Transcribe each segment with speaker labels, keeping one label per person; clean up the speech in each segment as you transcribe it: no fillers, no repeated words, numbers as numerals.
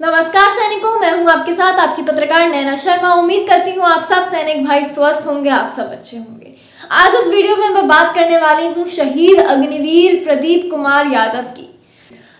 Speaker 1: नमस्कार सैनिकों, मैं हूं आपके साथ आपकी पत्रकार नैना शर्मा। उम्मीद करती हूं आप सब सैनिक भाई स्वस्थ होंगे, आप सब अच्छे होंगे। आज इस वीडियो में मैं बात करने वाली हूं शहीद अग्निवीर प्रदीप कुमार यादव की।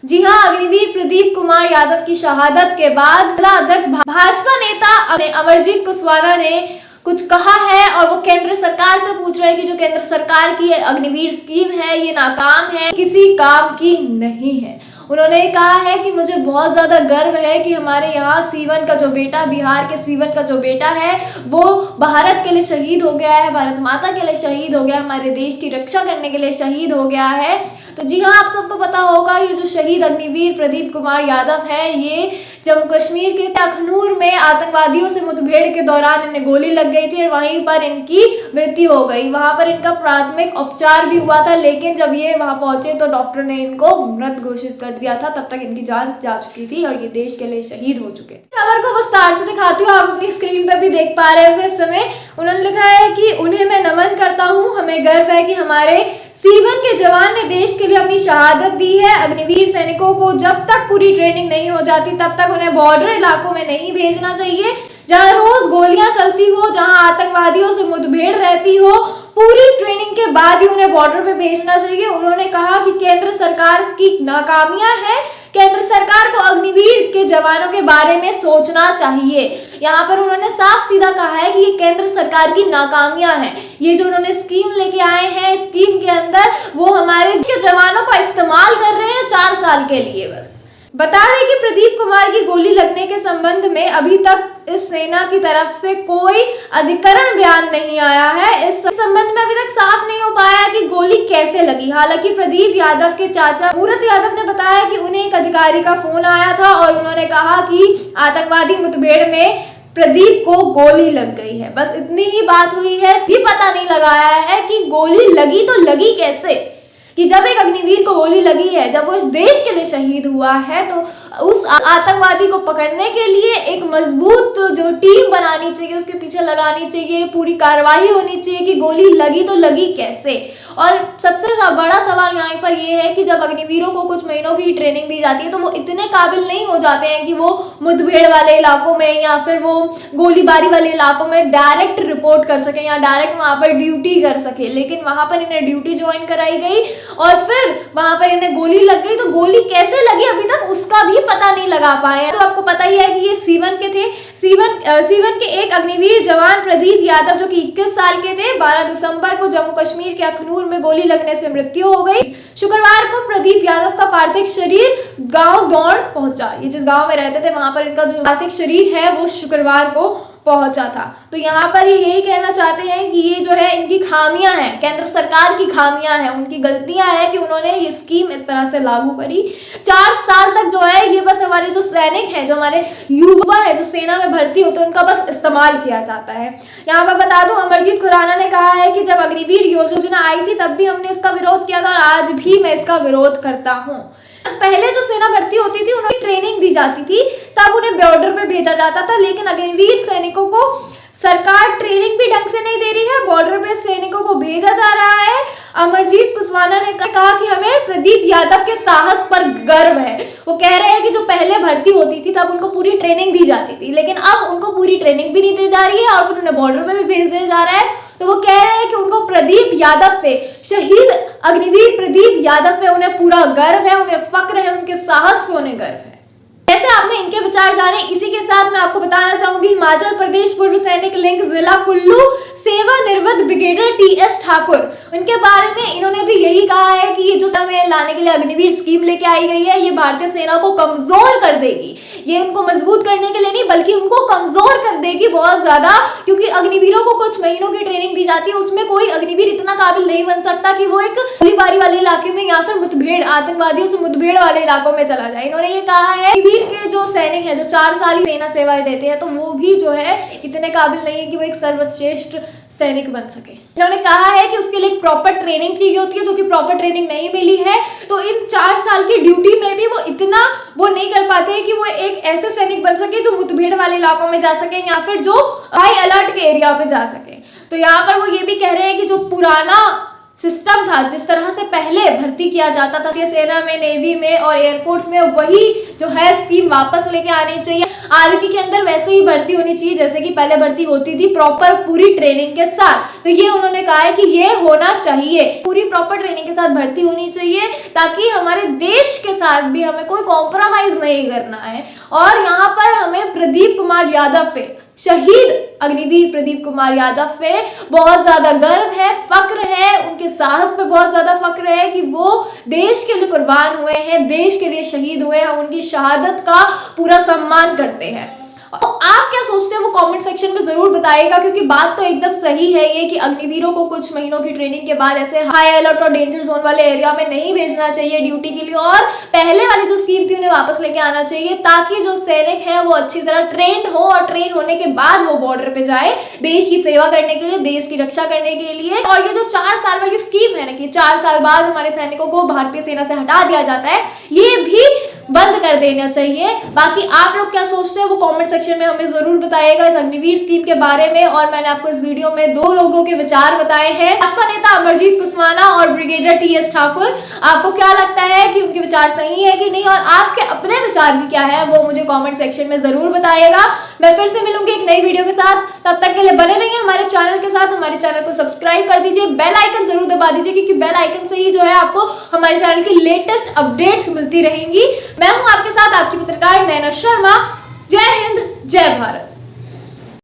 Speaker 1: जी हां, अग्निवीर प्रदीप कुमार यादव की शहादत के बाद जिला अध्यक्ष भाजपा नेता अमरजीत कुशवाहा ने कुछ कहा है और वो केंद्र सरकार से पूछ रहे हैं कि जो केंद्र सरकार की अग्निवीर स्कीम है ये नाकाम है, किसी काम की नहीं है। उन्होंने कहा है कि मुझे बहुत ज़्यादा गर्व है कि हमारे यहाँ सीवन का जो बेटा, बिहार के सीवन का जो बेटा है वो भारत के लिए शहीद हो गया है, भारत माता के लिए शहीद हो गया, हमारे देश की रक्षा करने के लिए शहीद हो गया है। तो जी हाँ, आप सबको पता होगा ये जो शहीद अग्निवीर प्रदीप कुमार यादव है ये जम्मू कश्मीर के अखनूर में आतंकवादियों से मुठभेड़ के दौरान इन्हें गोली लग गई थी और वहीं पर इनकी मृत्यु हो गई। वहां पर इनका प्राथमिक उपचार भी हुआ था, लेकिन जब ये वहां पहुंचे तो डॉक्टर ने इनको मृत घोषित कर दिया था। तब तक इनकी जान जा चुकी थी और ये देश के लिए शहीद हो चुके। खबर को विस्तार से दिखाती हूँ, आप अपनी स्क्रीन पर भी देख पा रहे होंगे इस समय। उन्होंने लिखा है कि उन्हें मैं नमन करता हूँ, हमें गर्व है कि हमारे सीवन के जवान ने देश के लिए अपनी शहादत दी है। अग्निवीर सैनिकों को जब तक पूरी ट्रेनिंग नहीं हो जाती तब तक उन्हें बॉर्डर इलाकों में नहीं भेजना चाहिए, जहां रोज गोलियां चलती हो, जहां आतंकवादियों से मुठभेड़ रहती हो। पूरी ट्रेनिंग के बाद ही उन्हें बॉर्डर पे भेजना चाहिए। उन्होंने कहा कि केंद्र सरकार की नाकामियां हैं, केंद्र सरकार को अग्निवीर के जवानों के बारे में सोचना चाहिए। यहाँ पर उन्होंने साफ सीधा कहा है कि ये केंद्र सरकार की नाकामियां हैं। ये जो उन्होंने स्कीम लेके आए हैं, स्कीम के अंदर वो हमारे जवानों का इस्तेमाल कर रहे हैं 4 साल के लिए। बस बता दें कि प्रदीप कुमार की गोली लगने के संबंध में अभी तक इस सेना की तरफ से कोई अधिकरण बयान नहीं आया है। इस संबंध में अभी तक साफ नहीं हो पाया कि गोली कैसे लगी। हालांकि प्रदीप यादव के चाचा मूरत यादव ने बताया कि उन्हें एक अधिकारी का फोन आया था और उन्होंने कहा कि आतंकवादी मुठभेड़ में प्रदीप को गोली लग गई है। बस इतनी ही बात हुई है, भी पता नहीं लगाया है कि गोली लगी तो लगी कैसे। कि जब एक अग्निवीर को गोली लगी है, जब वो इस देश के लिए शहीद हुआ है, तो उस आतंकवादी को पकड़ने के लिए एक मजबूत जो टीम बनानी चाहिए, उसके पीछे लगानी चाहिए, पूरी कार्रवाई होनी चाहिए कि गोली लगी तो लगी कैसे। और सबसे बड़ा सवाल यहाँ पर ये है कि जब अग्निवीरों को कुछ महीनों की ट्रेनिंग दी जाती है तो वो इतने काबिल नहीं हो जाते हैं कि वो मुठभेड़ वाले इलाकों में या फिर वो गोलीबारी वाले इलाकों में डायरेक्ट रिपोर्ट कर सके या डायरेक्ट वहां पर ड्यूटी कर सके। लेकिन वहां पर इन्हें ड्यूटी ज्वाइन कराई गई और फिर वहां पर इन्हें गोली लग गई। तो गोली कैसे लगी अभी तक उसका भी पता नहीं लगा पाए। तो आपको पता ही है कि ये सीवन के थे। सीवन के एक अग्निवीर जवान प्रदीप यादव जो कि 21 साल के थे, 12 दिसंबर को जम्मू कश्मीर के अखनूर में गोली लगने से मृत्यु हो गई। शुक्रवार को प्रदीप यादव का पार्थिव शरीर गांव दौड़ पहुंचा। ये जिस गांव में रहते थे वहां पर इनका जो पार्थिव शरीर है वो शुक्रवार को पहुंचा था। तो यहाँ पर ये यही कहना चाहते हैं कि ये जो है इनकी खामियां हैं, केंद्र सरकार की खामियां हैं, उनकी गलतियां हैं कि उन्होंने ये स्कीम इस तरह से लागू करी। 4 साल तक जो है ये बस हमारे जो सैनिक हैं, जो हमारे युवा है, जो सेना में भर्ती होते हैं, उनका बस इस्तेमाल किया जाता है। यहाँ पर बता दूं, अमरजीत खुराना ने कहा है कि जब अग्निवीर योजना आई थी तब भी हमने इसका विरोध किया था और आज भी मैं इसका विरोध करता हूँ। पहले जो सेना भर्ती होती थी उन्हें ट्रेनिंग दी जाती थी, तब उन्हें बॉर्डर पे भेजा जाता था। लेकिन अग्निवीर सैनिकों को सरकार ट्रेनिंग भी ढंग से नहीं दे रही है, बॉर्डर पे सैनिकों को भेजा जा रहा है। अमरजीत कुशवाहा ने कहा कि हमें प्रदीप यादव के साहस पर गर्व है। वो कह रहे हैं कि जो पहले भर्ती होती थी तब उनको पूरी ट्रेनिंग दी जाती थी, लेकिन अब उनको पूरी ट्रेनिंग भी नहीं दी जा रही है और फिर उन्हें बॉर्डर पे भी भेज दिया जा रहा है। तो वो कह रहे हैं कि उनको प्रदीप यादव पे, शहीद अग्निवीर प्रदीप यादव पे उन्हें पूरा गर्व है, उन्हें फक्र है, उनके साहस पे उन्हें गर्व है। जैसे आपने इनके विचार जाने, इसी के साथ मैं आपको बताना चाहूंगी हिमाचल प्रदेश पूर्व सैनिक लिंक जिला कुल्लू सेवानिवृत्त ब्रिगेडियर टीएस ठाकुर, उनके बारे में इन्होंने भी यही कहा है कि ये जो समय लाने के लिए अग्निवीर स्कीम लेके आई गई है ये भारतीय सेना को कमजोर कर देगी। ये उनको मजबूत करने के लिए नहीं बल्कि उनको कमजोर कर देगी बहुत ज्यादा, क्योंकि अग्निवीरों को कुछ महीनों की ट्रेनिंग दी जाती है, उसमें कोई अग्निवीर इतना काबिल नहीं बन सकता कि वो एक गोलीबारी वाले इलाके में या फिर मुठभेड़, आतंकवादियों से मुठभेड़ वाले इलाकों में चला जाए। इन्होंने ये कहा है के जो सैनिक हैं जो 4 साल सेना सेवाएं देते हैं तो वो भी जो है इतने काबिल नहीं है कि वो एक सर्वश्रेष्ठ सैनिक बन सके। इन्होंने कहा है कि उसके लिए एक प्रॉपर ट्रेनिंग चाहिए होती है, जो कि प्रॉपर ट्रेनिंग नहीं मिली है। तो इन 4 साल की ड्यूटी में भी वो इतना वो नहीं कर पाते हैं कि वो एक ऐसे सैनिक बन सके जो मुठभेड़ वाले इलाकों में जा सके या फिर जो हाई अलर्ट के एरिया पे जा सके। तो यहाँ पर वो ये भी कह रहे हैं कि जो पुराना सिस्टम था, जिस तरह से पहले भर्ती किया जाता था सेना में, नेवी में और एयरफोर्स में, वही जो है स्कीम वापस लेके आनी चाहिए। आर्मी के अंदर वैसे ही भर्ती होनी चाहिए जैसे कि पहले भर्ती होती थी, प्रॉपर पूरी ट्रेनिंग के साथ। तो ये उन्होंने कहा है कि ये होना चाहिए, पूरी प्रॉपर ट्रेनिंग के साथ भर्ती होनी चाहिए, ताकि हमारे देश के साथ भी हमें कोई कॉम्प्रोमाइज नहीं करना है। और यहाँ पर हमें प्रदीप कुमार यादव पे, शहीद अग्निवीर प्रदीप कुमार यादव पे बहुत ज्यादा गर्व है, फक्र है, उनके साहस पे बहुत ज्यादा फक्र है कि वो देश के लिए कुर्बान हुए हैं, देश के लिए शहीद हुए हैं, उनकी शहादत का पूरा सम्मान करते हैं। तो आप क्या सोचते हैं वो कमेंट सेक्शन में जरूर बताइएगा, क्योंकि बात तो एकदम सही है ये कि अग्निवीरों को कुछ महीनों की ट्रेनिंग के बाद ऐसे हाई अलर्ट और डेंजर जोन वाले एरिया में नहीं भेजना चाहिए ड्यूटी के लिए, और पहले वाली जो स्कीम थी उन्हें वापस लेके आना चाहिए, ताकि जो सैनिक है वो अच्छी तरह ट्रेंड हो और ट्रेन होने के बाद वो बॉर्डर पे जाए देश की सेवा करने के लिए, देश की रक्षा करने के लिए। और ये जो 4 साल वाली स्कीम है ना कि 4 साल बाद हमारे सैनिकों को भारतीय सेना से हटा दिया जाता है, ये भी बंद कर देना चाहिए। बाकी आप लोग क्या सोचते हैं वो कमेंट सेक्शन में हमें जरूर बताइएगा इस अग्निवीर स्कीम के बारे में। और मैंने आपको इस वीडियो में 2 लोगों के विचार बताए हैं, भाजपा नेता अमरजीत कुशवाहा और ब्रिगेडियर टी.एस. ठाकुर। आपको क्या लगता है कि उनके विचार सही है कि नहीं, और आपके अपने विचार भी क्या है वो मुझे कमेंट सेक्शन में जरूर बताइएगा। मैं फिर से मिलूंगी एक नई वीडियो के साथ, तब तक के लिए बने रहिए हमारे चैनल के साथ। हमारे चैनल को सब्सक्राइब कर दीजिए, बेल आइकन जरूर दबा दीजिए, क्योंकि बेल आइकन से ही जो है आपको हमारे चैनल की लेटेस्ट अपडेट्स मिलती रहेंगी। मैं हूं आपके साथ आपकी पत्रकार नैना शर्मा। जय हिंद, जय भारत।